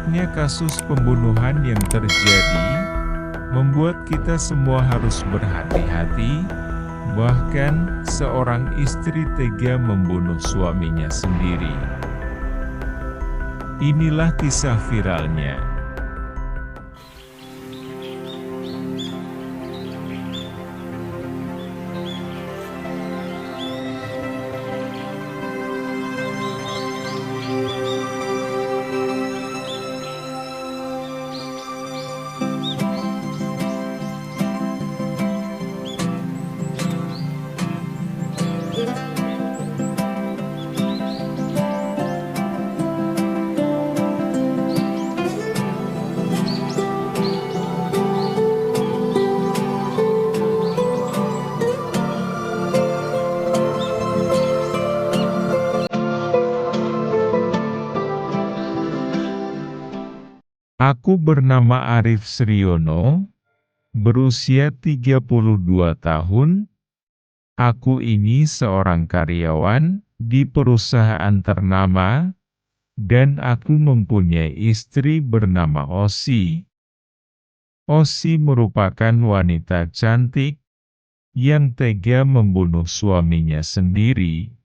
Banyaknya kasus pembunuhan yang terjadi, membuat kita semua harus berhati-hati, bahkan seorang istri tega membunuh suaminya sendiri. Inilah kisah viralnya. Aku bernama Arif Sriono, berusia 32 tahun. Aku ini seorang karyawan di perusahaan ternama, dan aku mempunyai istri bernama Osi. Osi merupakan wanita cantik yang tega membunuh suaminya sendiri.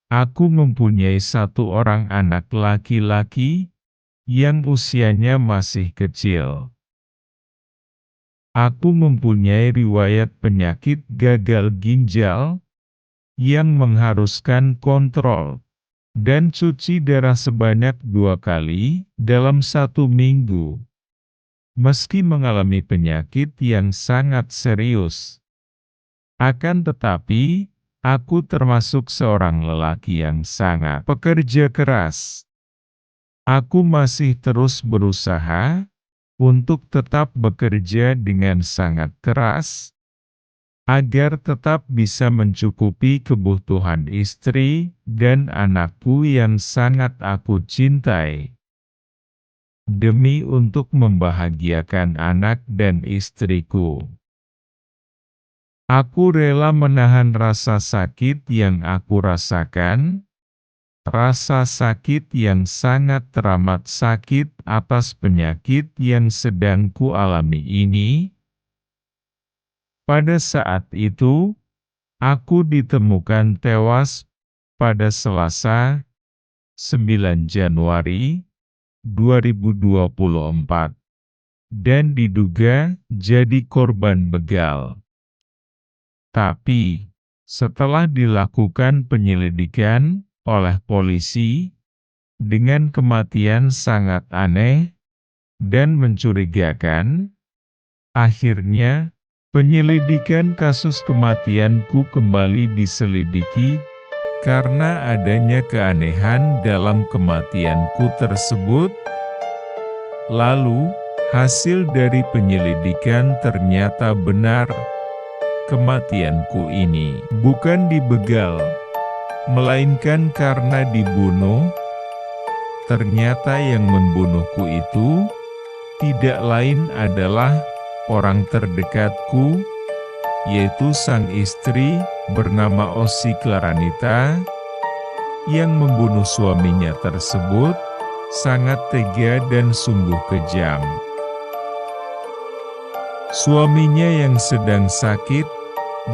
Aku mempunyai satu orang anak laki-laki yang usianya masih kecil. Aku mempunyai riwayat penyakit gagal ginjal yang mengharuskan kontrol dan cuci darah sebanyak 2 kali dalam 1 minggu. Meski mengalami penyakit yang sangat serius, akan tetapi, aku termasuk seorang lelaki yang sangat pekerja keras. Aku masih terus berusaha untuk tetap bekerja dengan sangat keras, agar tetap bisa mencukupi kebutuhan istri dan anakku yang sangat aku cintai. Demi untuk membahagiakan anak dan istriku, aku rela menahan rasa sakit yang aku rasakan. Rasa sakit yang sangat teramat sakit atas penyakit yang sedang kualami ini. Pada saat itu, aku ditemukan tewas pada Selasa, 9 Januari 2024, dan diduga jadi korban begal. Tapi, setelah dilakukan penyelidikan oleh polisi, dengan kematian sangat aneh dan mencurigakan, akhirnya penyelidikan kasus kematianku kembali diselidiki karena adanya keanehan dalam kematianku tersebut. Lalu, hasil dari penyelidikan ternyata benar. Kematianku ini bukan dibegal, melainkan karena dibunuh. Ternyata yang membunuhku itu tidak lain adalah orang terdekatku, yaitu sang istri bernama Osi Claranita, yang membunuh suaminya tersebut sangat tega dan sungguh kejam. Suaminya yang sedang sakit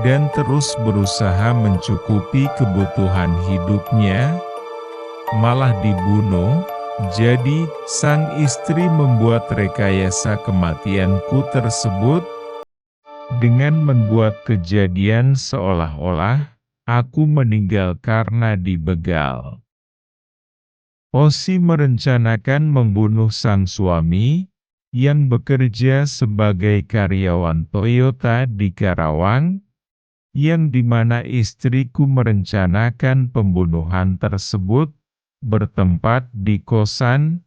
dan terus berusaha mencukupi kebutuhan hidupnya, malah dibunuh. Jadi, sang istri membuat rekayasa kematianku tersebut dengan membuat kejadian seolah-olah aku meninggal karena dibegal. Osi merencanakan membunuh sang suami yang bekerja sebagai karyawan Toyota di Karawang, yang dimana istriku merencanakan pembunuhan tersebut bertempat di kosan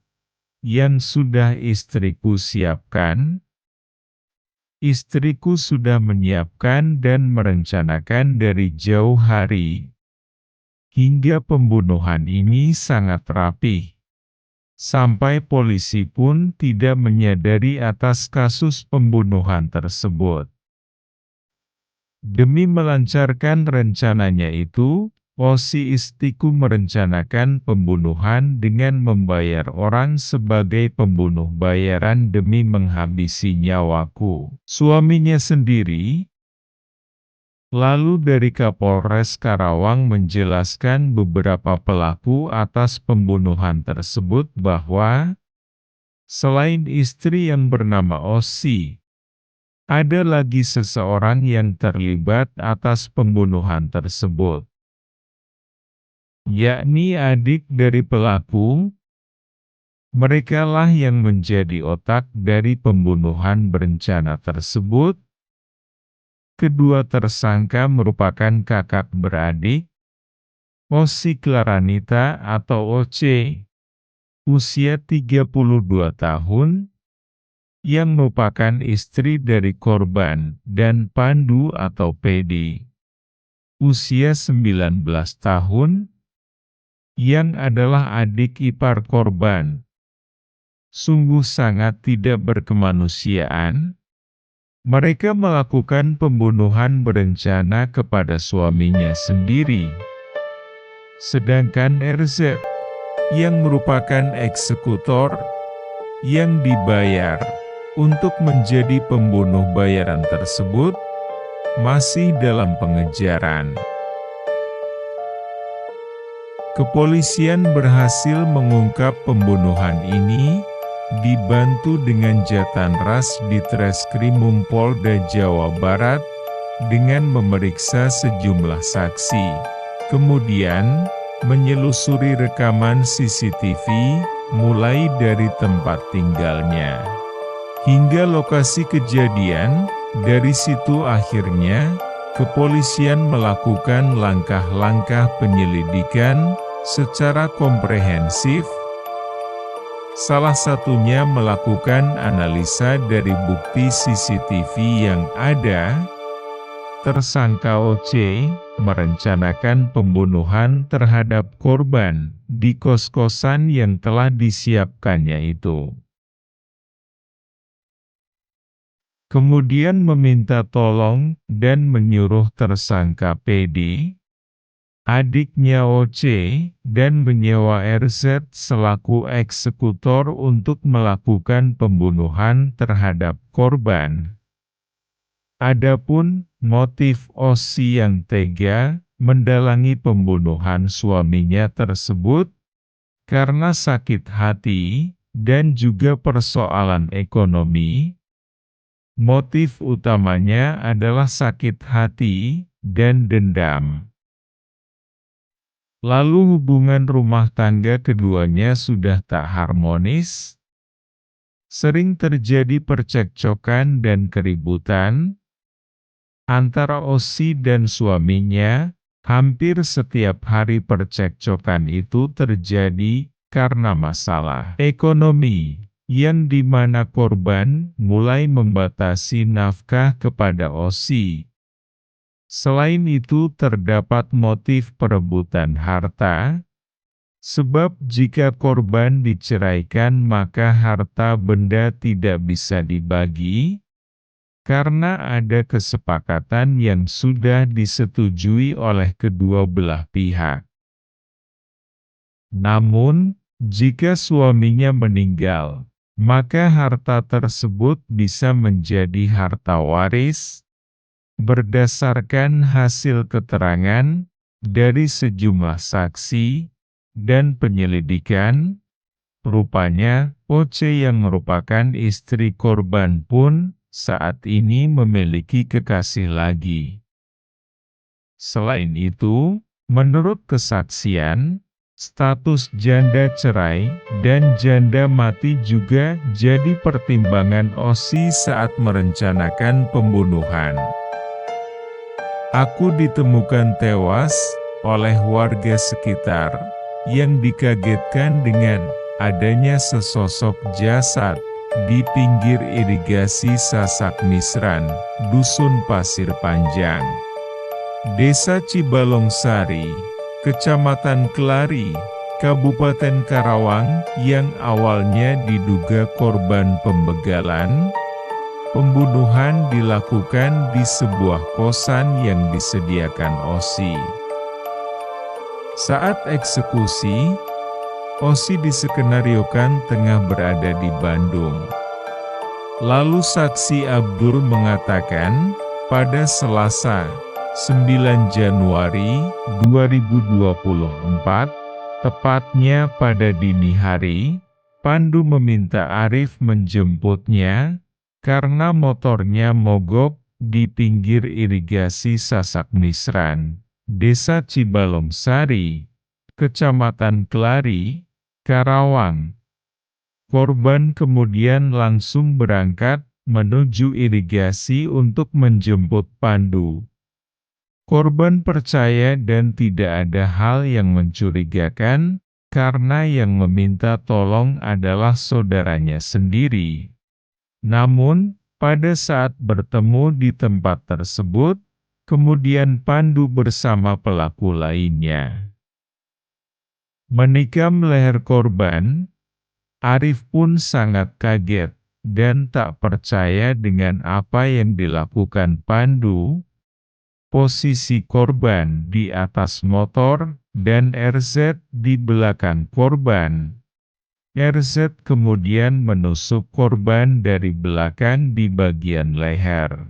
yang sudah istriku siapkan. Istriku sudah menyiapkan dan merencanakan dari jauh hari. Hingga pembunuhan ini sangat rapi. Sampai polisi pun tidak menyadari atas kasus pembunuhan tersebut. Demi melancarkan rencananya itu, Osi istriku merencanakan pembunuhan dengan membayar orang sebagai pembunuh bayaran demi menghabisi nyawaku. Suaminya sendiri, lalu dari Kapolres Karawang menjelaskan beberapa pelaku atas pembunuhan tersebut bahwa, selain istri yang bernama Osi, ada lagi seseorang yang terlibat atas pembunuhan tersebut, yakni adik dari pelaku. Merekalah yang menjadi otak dari pembunuhan berencana tersebut. Kedua tersangka merupakan kakak beradik, Osi Claranita atau Oce, usia 32 tahun, yang merupakan istri dari korban, dan Pandu atau Pedi, usia 19 tahun, yang adalah adik ipar korban. Sungguh sangat tidak berkemanusiaan. Mereka melakukan pembunuhan berencana kepada suaminya sendiri. Sedangkan RZ, yang merupakan eksekutor, yang dibayar untuk menjadi pembunuh bayaran tersebut, masih dalam pengejaran. Kepolisian berhasil mengungkap pembunuhan ini, dibantu dengan Jatanras di Treskrimum Polda Jawa Barat, dengan memeriksa sejumlah saksi. Kemudian, menyelusuri rekaman CCTV, mulai dari tempat tinggalnya hingga lokasi kejadian. Dari situ akhirnya, kepolisian melakukan langkah-langkah penyelidikan secara komprehensif. Salah satunya melakukan analisa dari bukti CCTV yang ada. Tersangka OC merencanakan pembunuhan terhadap korban di kos-kosan yang telah disiapkannya itu. Kemudian meminta tolong dan menyuruh tersangka PD, adiknya OC, dan menyewa RZ selaku eksekutor untuk melakukan pembunuhan terhadap korban. Adapun motif Osi yang tega mendalangi pembunuhan suaminya tersebut karena sakit hati dan juga persoalan ekonomi. Motif utamanya adalah sakit hati dan dendam. Lalu hubungan rumah tangga keduanya sudah tak harmonis. Sering terjadi percekcokan dan keributan antara Osi dan suaminya. Hampir setiap hari percekcokan itu terjadi karena masalah ekonomi, yang dimana korban mulai membatasi nafkah kepada Osi. Selain itu terdapat motif perebutan harta, sebab jika korban diceraikan maka harta benda tidak bisa dibagi, karena ada kesepakatan yang sudah disetujui oleh kedua belah pihak. Namun, jika suaminya meninggal, maka harta tersebut bisa menjadi harta waris. Berdasarkan hasil keterangan dari sejumlah saksi dan penyelidikan, rupanya Oce yang merupakan istri korban pun saat ini memiliki kekasih lagi. Selain itu, menurut kesaksian, status janda cerai dan janda mati juga jadi pertimbangan Osi saat merencanakan pembunuhan. Aku ditemukan tewas oleh warga sekitar yang dikagetkan dengan adanya sesosok jasad di pinggir irigasi Sasak Misran, Dusun Pasir Panjang, Desa Cibalongsari, Kecamatan Kelari, Kabupaten Karawang, yang awalnya diduga korban pembegalan. Pembunuhan dilakukan di sebuah kosan yang disediakan Osi. Saat eksekusi, Osi diskenariokan tengah berada di Bandung. Lalu saksi Abdur mengatakan, pada Selasa, 9 Januari 2024, tepatnya pada dini hari, Pandu meminta Arif menjemputnya, karena motornya mogok di pinggir irigasi Sasak Misran, Desa Cibalong Sari, Kecamatan Kelari, Karawang. Korban kemudian langsung berangkat menuju irigasi untuk menjemput Pandu. Korban percaya dan tidak ada hal yang mencurigakan, karena yang meminta tolong adalah saudaranya sendiri. Namun, pada saat bertemu di tempat tersebut, kemudian Pandu bersama pelaku lainnya menikam leher korban. Arif pun sangat kaget dan tak percaya dengan apa yang dilakukan Pandu. Posisi korban di atas motor dan RZ di belakang korban. RZ kemudian menusuk korban dari belakang di bagian leher.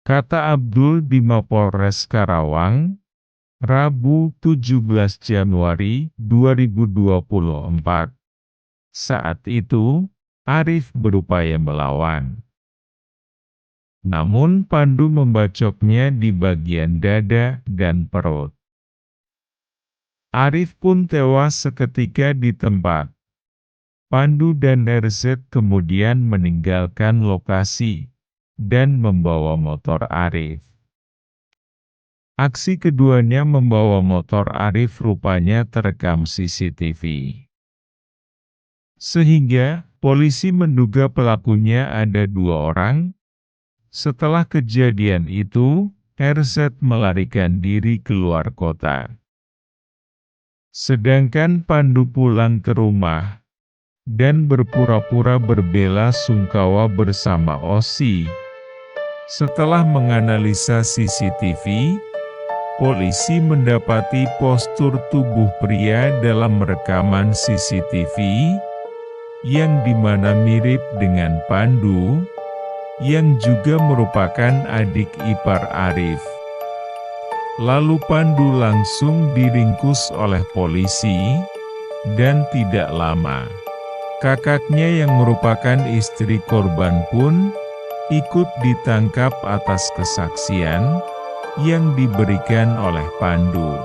Kata Abdul di Mapolres Karawang, Rabu 17 Januari 2024. Saat itu, Arif berupaya melawan. Namun Pandu membacoknya di bagian dada dan perut. Arif pun tewas seketika di tempat. Pandu dan RZ kemudian meninggalkan lokasi dan membawa motor Arif. Aksi keduanya membawa motor Arif rupanya terekam CCTV. Sehingga, polisi menduga pelakunya ada 2 orang. Setelah kejadian itu, RZ melarikan diri keluar kota. Sedangkan Pandu pulang ke rumah, dan berpura-pura berbela sungkawa bersama Osi. Setelah menganalisa CCTV, polisi mendapati postur tubuh pria dalam rekaman CCTV, yang dimana mirip dengan Pandu, yang juga merupakan adik ipar Arif. Lalu Pandu langsung diringkus oleh polisi, dan tidak lama, kakaknya yang merupakan istri korban pun ikut ditangkap atas kesaksian yang diberikan oleh Pandu.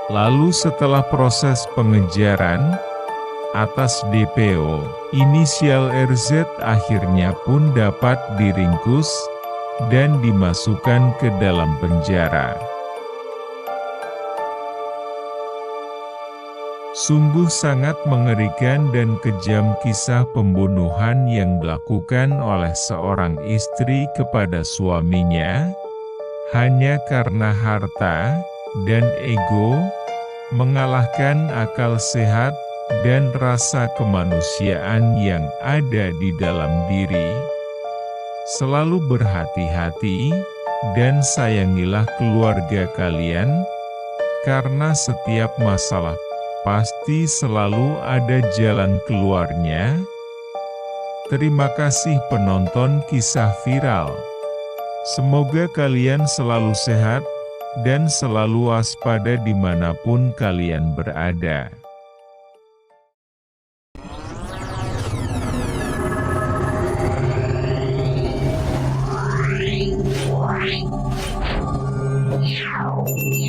Lalu setelah proses pengejaran atas DPO, inisial RZ akhirnya pun dapat diringkus dan dimasukkan ke dalam penjara. Sungguh sangat mengerikan dan kejam kisah pembunuhan yang dilakukan oleh seorang istri kepada suaminya, hanya karena harta dan ego, mengalahkan akal sehat dan rasa kemanusiaan yang ada di dalam diri. Selalu berhati-hati, dan sayangilah keluarga kalian, karena setiap masalah pasti selalu ada jalan keluarnya. Terima kasih penonton kisah viral. Semoga kalian selalu sehat, dan selalu waspada dimanapun kalian berada. Wow.